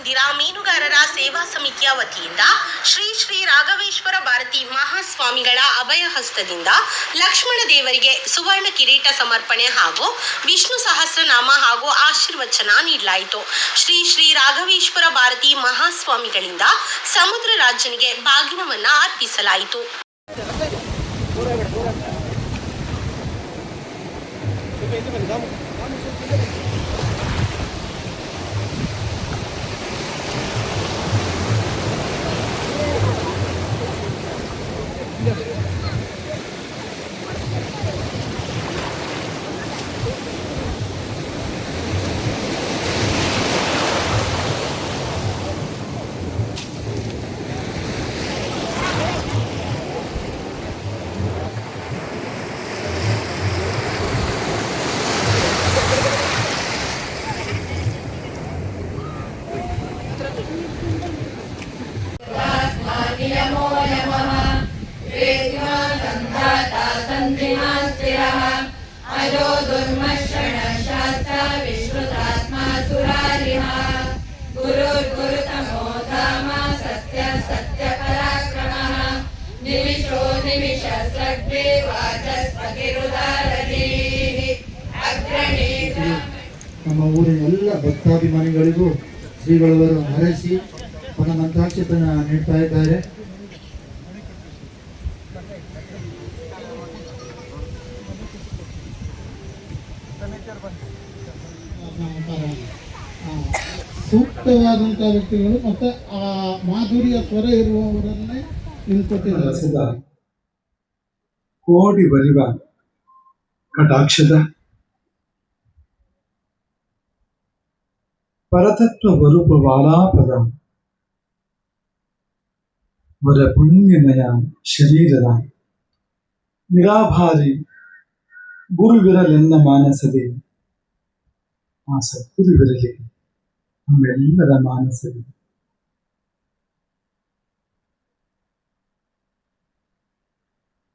ಮಂದಿರ ಮೀನುಗಾರರ ಸೇವಾ ಸಮಿತಿಯ ವತಿಯಿಂದ ಶ್ರೀ ಶ್ರೀ ರಾಘವೇಶ್ವರ ಭಾರತಿ ಮಹಾಸ್ವಾಮಿಗಳ ಅಭಯ ಹಸ್ತದಿಂದ ಲಕ್ಷ್ಮಣ ದೇವರಿಗೆ ಸುವರ್ಣ ಕಿರೀಟ ಸಮರ್ಪಣೆ ಹಾಗೂ ವಿಷ್ಣು ಸಹಸ್ರನಾಮ ಹಾಗೂ ಆಶೀರ್ವಚನ ನೀಡಲಾಯಿತು. ಶ್ರೀ ಶ್ರೀ ರಾಘವೇಶ್ವರ ಭಾರತಿ ಮಹಾಸ್ವಾಮಿಗಳಿಂದ ಸಮುದ್ರ ರಾಜನಿಗೆ ಬಾಗಿನವನ್ನ ಅರ್ಪಿಸಲಾಯಿತು. नमो नमः वेद्मा संधाता संधिमान् स्थिरः अजो दुर्मर्षण शास्त्र विश्रुतात्मा सुरारिः गुरुर्गुरुतमो धाम सत्य सत्य पराक्रमः निमिषो निमिष सद्वे वाचस्पतिरुदारधीः अग्रणी ನಮ್ಮ ಊರಿನ ಎಲ್ಲ ಭಕ್ತಾಭಿಮಾನಿಗಳಿಗೂ ಶ್ರೀಗಳವರು ಹರಸಿ ಅವರ ಮಂತ್ರಾಕ್ಷತೆಯನ್ನು ನೀಡ್ತಾ ಇದ್ದಾರೆ. ಸೂಕ್ತವಾದಂತಹ ವ್ಯಕ್ತಿಗಳು ಮತ್ತೆ ಆ ಮಾಧುರ್ಯ ಸ್ವರ ಇರುವವರನ್ನೇ ನಿಂತ್ಕೊಟ್ಟಿದ್ದಾರೆ. ಕೋಟಿ ಬರಿವ ಕಟಾಕ್ಷದ ಪರತತ್ವ ಬರೂಪ ವಾಲಾಪದ ವರ ಪುಣ್ಯಮಯ ಶರೀರದ ನಿರಾಭಾರಿ ಗುರುವಿರಲೆನ್ನ ಮಾನಸದೆ ಆ ಸದ್ಗುರುವಿರಲಿ ನಮ್ಮೆಲ್ಲರ ಮಾನಸದೆ.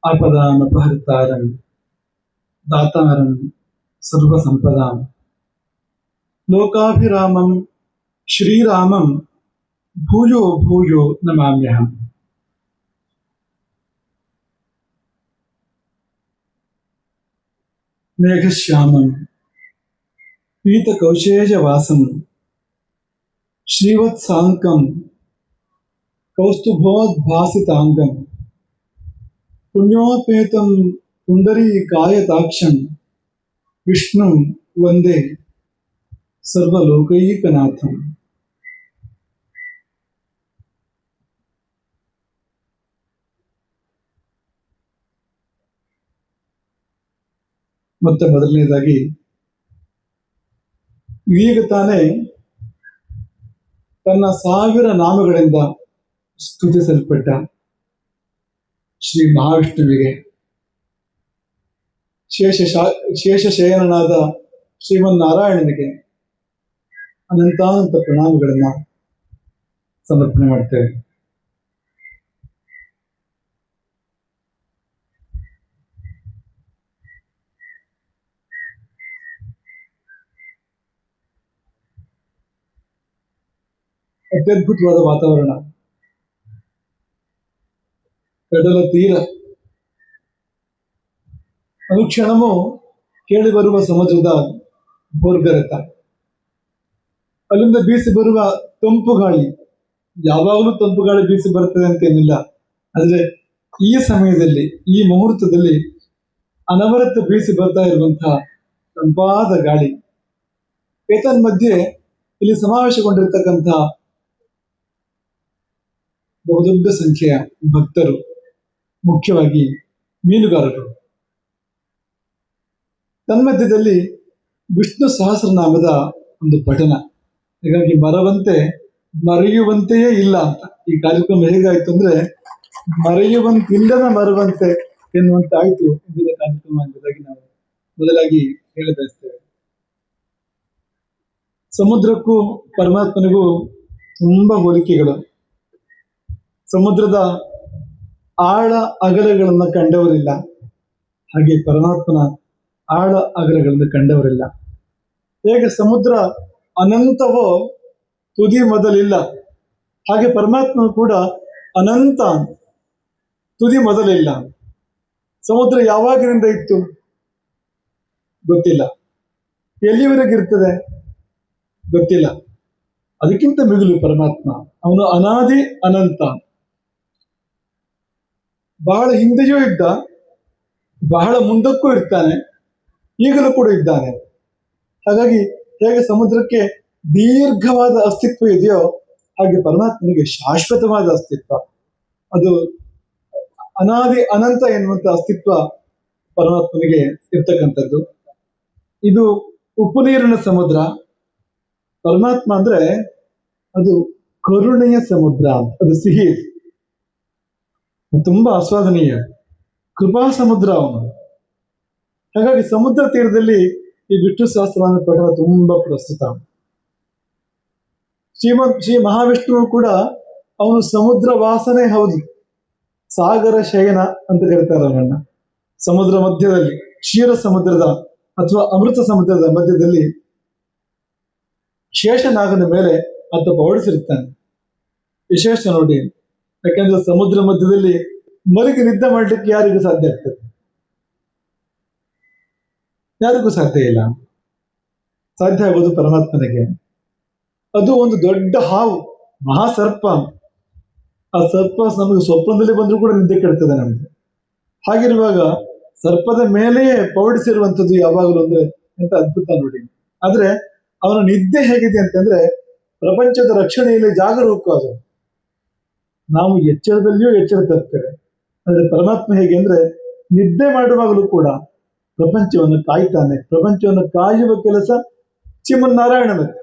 ಆಪದಾಂ ಅಪಹರ್ತಾರಂ ದಾತಾರಂ ಸರ್ವಸಂಪದಾಂ ಲೋಕಾಭಿರಾಮಂ ಶ್ರೀರಾಮಂ ಭೂಯೋ ಭೂಯೋ ನಮಾಮ್ಯಹಂ. ಮೇಘಶ್ಯಾಮಂ ಪೀತಕೌಶೇಜವಾಸಂ ಶ್ರೀವತ್ಸಾಂಕಂ ಕೌಸ್ತುಭೋದ್ಭಾಸಿತಾಂಗಂ ಪುಣ್ಯೋಪೇತಂ ಪುಂಡರೀಕಾಯತಾಕ್ಷಂ ವಿಷ್ಣುಂ ವಂದೇ ಸರ್ವಲೋಕೈಕನಾಥಂ. ಮತ್ತೆ ಮೊದಲನೇದಾಗಿ ಈಗ ತಾನೇ ತನ್ನ 1000 ನಾಮಗಳಿಂದ ಸ್ತುತಿಸಲ್ಪಟ್ಟ ಶ್ರೀ ಮಹಾವಿಷ್ಣುವಿಗೆ ಶೇಷಶಯನನಾದ ಶ್ರೀಮನ್ನಾರಾಯಣನಿಗೆ ಅನಂತಾನಂತ ಪ್ರಣಾಮಗಳನ್ನ ಸಮರ್ಪಣೆ ಮಾಡ್ತೇವೆ. ಅತ್ಯದ್ಭುತವಾದ ವಾತಾವರಣ, ಕಡಲ ತೀರ, ಅನುಕ್ಷಣವೂ ಕೇಳಿ ಬರುವ ಸಮುದ್ರದ ಭೋರ್ಗರೆತ, ಅಲ್ಲಿಂದ ಬೀಸಿ ಬರುವ ತಂಪು ಗಾಳಿ. ಯಾವಾಗಲೂ ತಂಪು ಗಾಳಿ ಬೀಸಿ ಬರ್ತದೆ ಅಂತೇನಿಲ್ಲ, ಆದ್ರೆ ಈ ಸಮಯದಲ್ಲಿ ಈ ಮುಹೂರ್ತದಲ್ಲಿ ಅನವರತ ಬೀಸಿ ಬರ್ತಾ ಇರುವಂತಹ ತಂಪಾದ ಗಾಳಿ. ಏತನ್ಮಧ್ಯೆ ಇಲ್ಲಿ ಸಮಾವೇಶಗೊಂಡಿರ್ತಕ್ಕಂತಹ ಬಹುದೊಡ್ಡ ಸಂಖ್ಯೆಯ ಭಕ್ತರು, ಮುಖ್ಯವಾಗಿ ಮೀನುಗಾರರು. ತನ್ಮಧ್ಯದಲ್ಲಿ ವಿಷ್ಣು ಸಹಸ್ರನಾಮದ ಒಂದು ಪಠನ. ಹೀಗಾಗಿ ಮರವಂತೆ ಮರೆಯುವಂತೆಯೇ ಇಲ್ಲ ಅಂತ ಈ ಕಾರ್ಯಕ್ರಮ ಹೇಗಾಯ್ತು ಅಂದ್ರೆ ಮರೆಯುವಂತಿಲ್ಲದ ಮರವಂತೆ ಎನ್ನುವಂತಾಯ್ತು ಇಂದಿನ ಕಾರ್ಯಕ್ರಮ ಎಂಬುದಾಗಿ ನಾವು ಮೊದಲಾಗಿ ಹೇಳ ಬಯಸ್ತೇವೆ. ಸಮುದ್ರಕ್ಕೂ ಪರಮಾತ್ಮನಿಗೂ ತುಂಬಾ ಹೋಲಿಕೆಗಳು. ಸಮುದ್ರದ ಆಳ ಅಗಲಗಳನ್ನು ಕಂಡವರಿಲ್ಲ, ಹಾಗೆ ಪರಮಾತ್ಮನ ಆಳ ಅಗಲಗಳನ್ನು ಕಂಡವರಿಲ್ಲ. ಹೇಗೆ ಸಮುದ್ರ ಅನಂತವೋ ತುದಿ ಮೊದಲಿಲ್ಲ. ಹಾಗೆ ಪರಮಾತ್ಮ ಕೂಡ ಅನಂತ, ತುದಿ ಮೊದಲಿಲ್ಲ. ಸಮುದ್ರ ಯಾವಾಗಿನಿಂದ ಇತ್ತು ಗೊತ್ತಿಲ್ಲ, ಎಲ್ಲಿವರೆಗೆ ಇರ್ತದೆ ಗೊತ್ತಿಲ್ಲ. ಅದಕ್ಕಿಂತ ಮಿಗಿಲು ಪರಮಾತ್ಮ, ಅವನು ಅನಾದಿ ಅನಂತ. ಬಹಳ ಹಿಂದೆಯೂ ಇದ್ದ, ಬಹಳ ಮುಂದಕ್ಕೂ ಇರ್ತಾನೆ, ಈಗಲೂ ಕೂಡ ಇದ್ದಾನೆ. ಹಾಗಾಗಿ ಹೇಗೆ ಸಮುದ್ರಕ್ಕೆ ದೀರ್ಘವಾದ ಅಸ್ತಿತ್ವ ಇದೆಯೋ ಹಾಗೆ ಪರಮಾತ್ಮನಿಗೆ ಶಾಶ್ವತವಾದ ಅಸ್ತಿತ್ವ, ಅದು ಅನಾದಿ ಅನಂತ ಎನ್ನುವಂತ ಅಸ್ತಿತ್ವ ಪರಮಾತ್ಮನಿಗೆ ಇರ್ತಕ್ಕಂಥದ್ದು. ಇದು ಉಪ್ಪು ನೀರಿನ ಸಮುದ್ರ. ಪರಮಾತ್ಮ ಅಂದ್ರೆ ಅದು ಕರುಣೆಯ ಸಮುದ್ರ, ಅದು ಸಿಹಿ, ತುಂಬಾ ಆಸ್ವಾದನೀಯ, ಕೃಪಾ ಸಮುದ್ರ ಅವನು. ಹಾಗಾಗಿ ಸಮುದ್ರ ತೀರದಲ್ಲಿ ಈ ವಿಷ್ಣು ಸಹಸ್ರನಾಮ ಪಠಣ ತುಂಬಾ ಪ್ರಸ್ತುತ. ಶ್ರೀ ಮಹಾವಿಷ್ಣುವು ಕೂಡ ಅವನು ಸಮುದ್ರ ವಾಸನೆ ಹೌದು, ಸಾಗರ ಶಯನ ಅಂತ ಕರೀತಾರೆ ಅವನನ್ನ. ಸಮುದ್ರ ಮಧ್ಯದಲ್ಲಿ, ಕ್ಷೀರ ಸಮುದ್ರದ ಅಥವಾ ಅಮೃತ ಸಮುದ್ರದ ಮಧ್ಯದಲ್ಲಿ ಶೇಷನಾಗನ ಮೇಲೆ ಆತ ಪೌಡಿಸಿರ್ತಾನೆ. ವಿಶೇಷ ನೋಡಿ, ಯಾಕಂದ್ರೆ ಸಮುದ್ರ ಮಧ್ಯದಲ್ಲಿ ಮಲಗಿ ನಿದ್ದೆ ಮಾಡ್ಲಿಕ್ಕೆ ಯಾರಿಗೂ ಸಾಧ್ಯ ಆಗ್ತದೆ? ಯಾರಿಗೂ ಸಾಧ್ಯ ಇಲ್ಲ. ಸಾಧ್ಯ ಆಗೋದು ಪರಮಾತ್ಮನಿಗೆ. ಅದು ಒಂದು ದೊಡ್ಡ ಹಾವು, ಮಹಾಸರ್ಪ. ಆ ಸರ್ಪ ನಮಗೆ ಸ್ವಪ್ನದಲ್ಲಿ ಬಂದರೂ ಕೂಡ ನಿದ್ದೆ ಕೆಡ್ತದೆ ನಮಗೆ. ಹಾಗಿರುವಾಗ ಸರ್ಪದ ಮೇಲೆಯೇ ಪೌಡಿಸಿರುವಂಥದ್ದು ಯಾವಾಗಲೂ ಅಂದ್ರೆ ಎಂತ ಅದ್ಭುತ ನೋಡಿ. ಆದ್ರೆ ಅವನ ನಿದ್ದೆ ಹೇಗಿದೆ ಅಂತಂದ್ರೆ ಪ್ರಪಂಚದ ರಕ್ಷಣೆಯಲ್ಲಿ ಜಾಗರೂಕ. ಅದು ನಾವು ಎಚ್ಚರದಲ್ಲಿಯೂ ಎಚ್ಚರ ತರ್ತೇವೆ. ಅಂದ್ರೆ ಪರಮಾತ್ಮ ಹೇಗೆ ಅಂದ್ರೆ ನಿದ್ದೆ ಮಾಡುವಾಗಲೂ ಕೂಡ ಪ್ರಪಂಚವನ್ನು ಕಾಯ್ತಾನೆ. ಪ್ರಪಂಚವನ್ನು ಕಾಯುವ ಕೆಲಸ ಶ್ರೀಮನ್ನಾರಾಯಣನದ್ದು,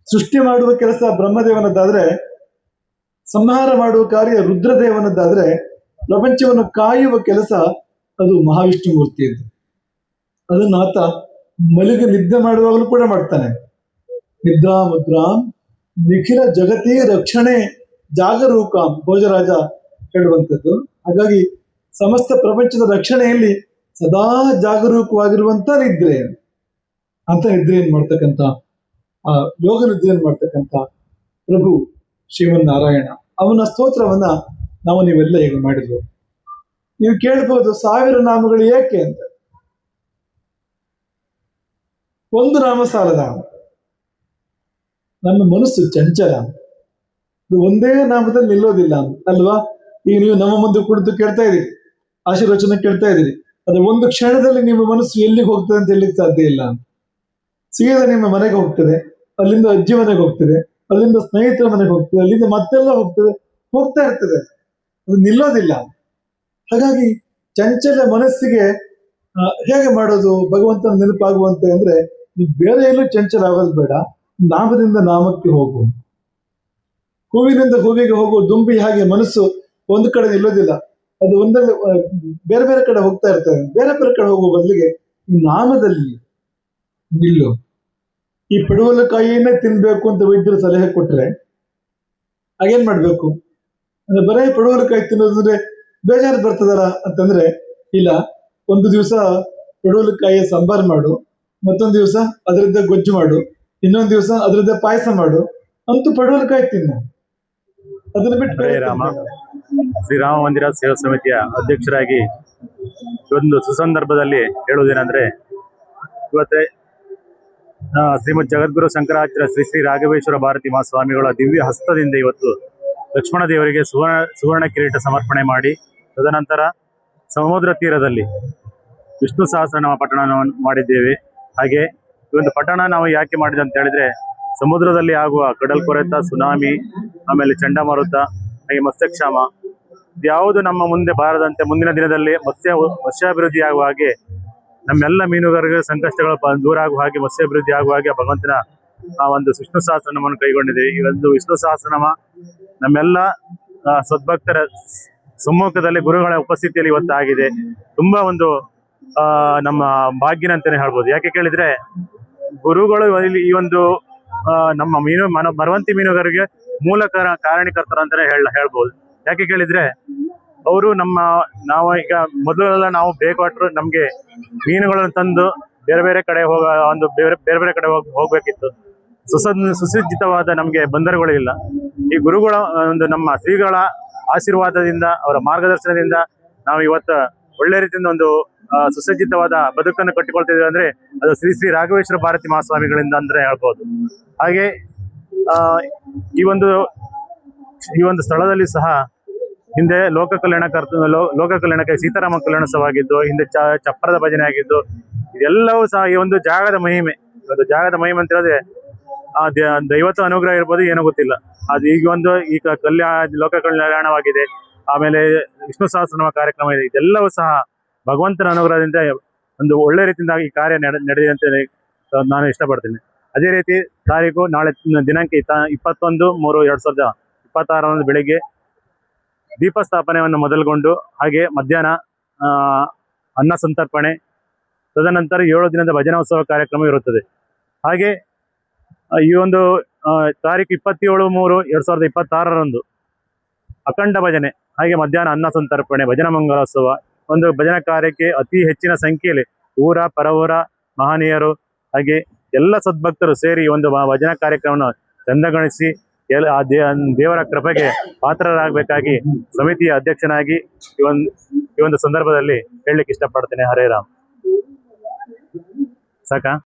ಸೃಷ್ಟಿ ಮಾಡುವ ಕೆಲಸ ಬ್ರಹ್ಮದೇವನದ್ದಾದ್ರೆ, ಸಂಹಾರ ಮಾಡುವ ಕಾರ್ಯ ರುದ್ರದೇವನದ್ದಾದ್ರೆ, ಪ್ರಪಂಚವನ್ನು ಕಾಯುವ ಕೆಲಸ ಅದು ಮಹಾವಿಷ್ಣು ಮೂರ್ತಿಯದ್ದು. ಅದನ್ನು ಆತ ಮಲಗಿ ನಿದ್ದೆ ಮಾಡುವಾಗಲೂ ಕೂಡ ಮಾಡ್ತಾನೆ. ನಿದ್ರಾ ಮುದ್ರಾಂ ನಿಖಿಲ ಜಗತಿ ರಕ್ಷಣೆ ಜಾಗರೂಕ ಭೋಜರಾಜ ಹೇಳುವಂಥದ್ದು. ಹಾಗಾಗಿ ಸಮಸ್ತ ಪ್ರಪಂಚದ ರಕ್ಷಣೆಯಲ್ಲಿ ಸದಾ ಜಾಗರೂಕವಾಗಿರುವಂತ ನಿದ್ರೆ, ಅಂತ ನಿದ್ರೆಯನ್ನು ಮಾಡ್ತಕ್ಕಂಥ, ಆ ಯೋಗ ನಿದ್ರೆಯನ್ನು ಮಾಡ್ತಕ್ಕಂಥ ಪ್ರಭು ಶ್ರೀಮನ್ನಾರಾಯಣ. ಅವನ ಸ್ತೋತ್ರವನ್ನ ನೀವೆಲ್ಲ ಈಗ ಮಾಡಿದ್ವು. ನೀವು ಕೇಳ್ಬೋದು 1000 ನಾಮಗಳು ಏಕೆ ಅಂತ. ಒಂದು ನಾಮ ಸಾಲದ. ನಮ್ಮ ಮನಸ್ಸು ಚಂಚಲ, ಇದು ಒಂದೇ ನಾಮದಲ್ಲಿ ನಿಲ್ಲೋದಿಲ್ಲ ಅಲ್ವಾ? ಈಗ ನೀವು ನಮ್ಮ ಮುಂದೆ ಕುಳಿತು ಕೇಳ್ತಾ ಇದ್ದೀರಿ, ಆಶೀರ್ವಚನ ಕೇಳ್ತಾ ಇದ್ದೀರಿ. ಆದ್ರೆ ಒಂದು ಕ್ಷಣದಲ್ಲಿ ನಿಮ್ಮ ಮನಸ್ಸು ಎಲ್ಲಿಗೆ ಹೋಗ್ತದೆ ಅಂತ ಹೇಳಲಿಕ್ಕೆ ಸಾಧ್ಯ ಇಲ್ಲ. ಸೀದಾ ನಿಮ್ಮ ಮನೆಗೆ ಹೋಗ್ತದೆ, ಅಲ್ಲಿಂದ ಅಜ್ಜಿ ಮನೆಗೆ ಹೋಗ್ತದೆ, ಅಲ್ಲಿಂದ ಸ್ನೇಹಿತರ ಮನೆಗೆ ಹೋಗ್ತದೆ, ಅಲ್ಲಿಂದ ಮತ್ತೆಲ್ಲ ಹೋಗ್ತಾ ಇರ್ತದೆ. ಅದು ನಿಲ್ಲೋದಿಲ್ಲ. ಹಾಗಾಗಿ ಚಂಚಲ ಮನಸ್ಸಿಗೆ ಹೇಗೆ ಮಾಡೋದು ಭಗವಂತನ ನೆನಪಾಗುವಂತೆ ಅಂದ್ರೆ, ನೀವು ಬೇರೆ ಎಲ್ಲೂ ಚಂಚಲ ಆಗೋದು ಬೇಡ, ನಾಮದಿಂದ ನಾಮಕ್ಕೆ ಹೋಗು. ಹೂವಿನಿಂದ ಹೂವಿಗೆ ಹೋಗುವ ದುಂಬಿ ಹಾಗೆ ಮನಸ್ಸು ಒಂದು ಕಡೆ ನಿಲ್ಲೋದಿಲ್ಲ, ಅದು ಒಂದರಲ್ಲಿ ಬೇರೆ ಬೇರೆ ಕಡೆ ಹೋಗ್ತಾ ಇರ್ತವೆ. ಬೇರೆ ಬೇರೆ ಕಡೆ ಹೋಗುವ ಬದಲಿಗೆ ಈ ನಾಮದಲ್ಲಿ ನಿಲ್ಲು. ಈ ಪಡವಲಕಾಯಿಯನ್ನೇ ತಿನ್ಬೇಕು ಅಂತ ವೈದ್ಯರು ಸಲಹೆ ಕೊಟ್ರೆ ಹಾಗೇನ್ ಮಾಡ್ಬೇಕು ಅಂದ್ರೆ, ಬರೇ ಪಡವಲಕಾಯಿ ತಿನ್ನೋದಂದ್ರೆ ಬೇಜಾರು ಬರ್ತದಲ್ಲ ಅಂತಂದ್ರೆ, ಇಲ್ಲ, ಒಂದು ದಿವಸ ಪಡವಲಕಾಯಿಯ ಸಾಂಬಾರ್ ಮಾಡು, ಮತ್ತೊಂದು ದಿವಸ ಅದರಿಂದ ಗೊಜ್ಜು ಮಾಡು, ಇನ್ನೊಂದು ದಿವಸ ಅದರಿಂದ ಪಾಯಸ ಮಾಡು, ಅಂತೂ ಪಡವಲಕಾಯಿ ತಿನ್ನು. ಅದನ್ನ ಬಿಟ್ಟು ಶ್ರೀರಾಮ ಮಂದಿರ ಸೇವಾ ಸಮಿತಿಯ ಅಧ್ಯಕ್ಷರಾಗಿ ಒಂದು ಸುಸಂದರ್ಭದಲ್ಲಿ ಹೇಳುವುದೇನೆಂದ್ರೆ, ಇವತ್ತೇ ಶ್ರೀಮದ್ ಜಗದ್ಗುರು ಶಂಕರಾಚಾರ್ಯ ಶ್ರೀ ಶ್ರೀ ರಾಘವೇಶ್ವರ ಭಾರತಿ ಮಹಾಸ್ವಾಮಿಗಳ ದಿವ್ಯ ಹಸ್ತದಿಂದ ಇವತ್ತು ಲಕ್ಷ್ಮಣ ದೇವರಿಗೆ ಸುವರ್ಣ ಕಿರೀಟ ಸಮರ್ಪಣೆ ಮಾಡಿ, ತದನಂತರ ಸಮುದ್ರ ತೀರದಲ್ಲಿ ವಿಷ್ಣು ಸಹಸ್ರನಾಮ ಪಠಣವನ್ನು ಮಾಡಿದ್ದೇವೆ. ಹಾಗೆ ಈ ಒಂದು ಪಠಣ ನಾವು ಯಾಕೆ ಮಾಡಿದೆ ಅಂತ ಹೇಳಿದ್ರೆ, ಸಮುದ್ರದಲ್ಲಿ ಆಗುವ ಕಡಲ್ಕೊರೆತ, ಸುನಾಮಿ, ಆಮೇಲೆ ಚಂಡಮಾರುತ, ಹಾಗೆ ಮತ್ಸ್ಯಕ್ಷಾಮ ಯಾವುದು ನಮ್ಮ ಮುಂದೆ ಬಾರದಂತೆ, ಮುಂದಿನ ದಿನದಲ್ಲಿ ಮತ್ಸ್ಯಾಭಿವೃದ್ಧಿ ಆಗುವ ಹಾಗೆ, ನಮ್ಮೆಲ್ಲ ಮೀನುಗಾರರಿಗೆ ಸಂಕಷ್ಟಗಳು ದೂರ ಆಗುವ ಹಾಗೆ, ಮತ್ಸ್ಯಾಭಿವೃದ್ಧಿ ಆಗುವ ಹಾಗೆ ಭಗವಂತನ ಆ ಒಂದು ವಿಷ್ಣು ಸಹಸ್ರನಾಮವನ್ನು ಕೈಗೊಂಡಿದೆ. ಈ ಒಂದು ವಿಷ್ಣು ಸಹಸ್ರನಾಮ ನಮ್ಮೆಲ್ಲ ಸದ್ಭಕ್ತರ ಸಮ್ಮುಖದಲ್ಲಿ ಗುರುಗಳ ಉಪಸ್ಥಿತಿಯಲ್ಲಿ ಇವತ್ತು ಆಗಿದೆ. ತುಂಬಾ ಒಂದು ನಮ್ಮ ಭಾಗ್ಯನ ಅಂತಾನೆ ಹೇಳ್ಬೋದು. ಯಾಕೆ ಕೇಳಿದ್ರೆ, ಗುರುಗಳು ಈ ಒಂದು ನಮ್ಮ ಮರವಂತಿ ಮೀನುಗಾರರಿಗೆ ಮೂಲ ಕಾರಣೀಕರ್ತರು ಅಂತಾನೆ ಹೇಳ್ಬೋದು. ಯಾಕೆ ಕೇಳಿದ್ರೆ, ಅವರು ನಾವು ಈಗ ಮೊದಲೆಲ್ಲ ನಾವು ಬೇಕಾಟ್ರು ನಮ್ಗೆ ಮೀನುಗಳನ್ನು ತಂದು ಬೇರೆ ಬೇರೆ ಕಡೆ ಬೇರೆ ಬೇರೆ ಕಡೆ ಹೋಗ್ಬೇಕಿತ್ತು. ಸುಸಜ್ಜಿತವಾದ ನಮಗೆ ಬಂದರುಗಳಿಲ್ಲ. ಈ ಗುರುಗಳ ಒಂದು ನಮ್ಮ ಶ್ರೀಗಳ ಆಶೀರ್ವಾದದಿಂದ, ಅವರ ಮಾರ್ಗದರ್ಶನದಿಂದ ನಾವು ಇವತ್ತು ಒಳ್ಳೆ ರೀತಿಯಿಂದ ಒಂದು ಸುಸಜ್ಜಿತವಾದ ಬದುಕನ್ನು ಕಟ್ಟಿಕೊಳ್ತಿದ್ದೇವೆ ಅಂದ್ರೆ ಅದು ಶ್ರೀ ಶ್ರೀ ರಾಘವೇಶ್ವರ ಭಾರತಿ ಮಹಾಸ್ವಾಮಿಗಳಿಂದ ಅಂದ್ರೆ ಹೇಳ್ಬೋದು. ಹಾಗೆ ಈ ಒಂದು ಸ್ಥಳದಲ್ಲಿ ಸಹ ಹಿಂದೆ ಲೋಕ ಕಲ್ಯಾಣಕ್ಕೆ ಸೀತಾರಾಮ ಕಲ್ಯಾಣೋತ್ಸವ ಆಗಿದ್ದು, ಹಿಂದೆ ಚಪ್ಪರದ ಭಜನೆ ಆಗಿದ್ದು, ಇದೆಲ್ಲವೂ ಸಹ ಈ ಒಂದು ಜಾಗದ ಮಹಿಮೆ. ಒಂದು ಜಾಗದ ಮಹಿಮೆ ಅಂತ ಹೇಳಿದ್ರೆ ದೈವತ್ವ ಅನುಗ್ರಹ ಇರ್ಬೋದು, ಏನೋ ಗೊತ್ತಿಲ್ಲ. ಅದು ಈಗ ಲೋಕ ಕಲ್ಯಾಣವಾಗಿದೆ. ಆಮೇಲೆ ವಿಷ್ಣು ಸಹಸ್ರನಾಮ ಕಾರ್ಯಕ್ರಮ ಇದೆ. ಇದೆಲ್ಲವೂ ಸಹ ಭಗವಂತನ ಅನುಗ್ರಹದಿಂದ ಒಂದು ಒಳ್ಳೆ ರೀತಿಯಿಂದ ಈ ಕಾರ್ಯ ನಡೆದಿದೆ ಅಂತ ನಾನು ಇಷ್ಟಪಡ್ತೀನಿ. ಅದೇ ರೀತಿ ನಾಳೆ ದಿನಾಂಕ 21/3/2026 ಬೆಳಿಗ್ಗೆ ದೀಪ ಸ್ಥಾಪನೆಯನ್ನು ಮೊದಲುಗೊಂಡು, ಹಾಗೆ ಮಧ್ಯಾಹ್ನ ಅನ್ನ ಸಂತರ್ಪಣೆ, ತದನಂತರ 7 ದಿನದ ಭಜನೋತ್ಸವ ಕಾರ್ಯಕ್ರಮ ಇರುತ್ತದೆ. ಹಾಗೆ ಈ ಒಂದು ತಾರೀಕು 27/3/2026 ಅಖಂಡ ಭಜನೆ, ಹಾಗೆ ಮಧ್ಯಾಹ್ನ ಅನ್ನ ಸಂತರ್ಪಣೆ, ಭಜನ ಮಂಗಲೋತ್ಸವ, ಒಂದು ಭಜನಾ ಕಾರ್ಯಕ್ಕೆ ಅತಿ ಹೆಚ್ಚಿನ ಸಂಖ್ಯೆಯಲ್ಲಿ ಊರ ಪರವೂರ ಮಹನೀಯರು ಹಾಗೆ ಎಲ್ಲ ಸದ್ಭಕ್ತರು ಸೇರಿ ಒಂದು ಭಜನಾ ಕಾರ್ಯಕ್ರಮವನ್ನು ಚಂದಗೊಳಿಸಿ ದೇವರ ಕೃಪೆಗೆ ಪಾತ್ರರಾಗಬೇಕಾಗಿ ಸಮಿತಿಯ ಅಧ್ಯಕ್ಷನಾಗಿ ಈ ಒಂದು ಸಂದರ್ಭದಲ್ಲಿ ಹೇಳಲಿಕ್ಕೆ ಇಷ್ಟಪಡ್ತೇನೆ. ಹರೇ ರಾಮ್. ಸಾಕಾ?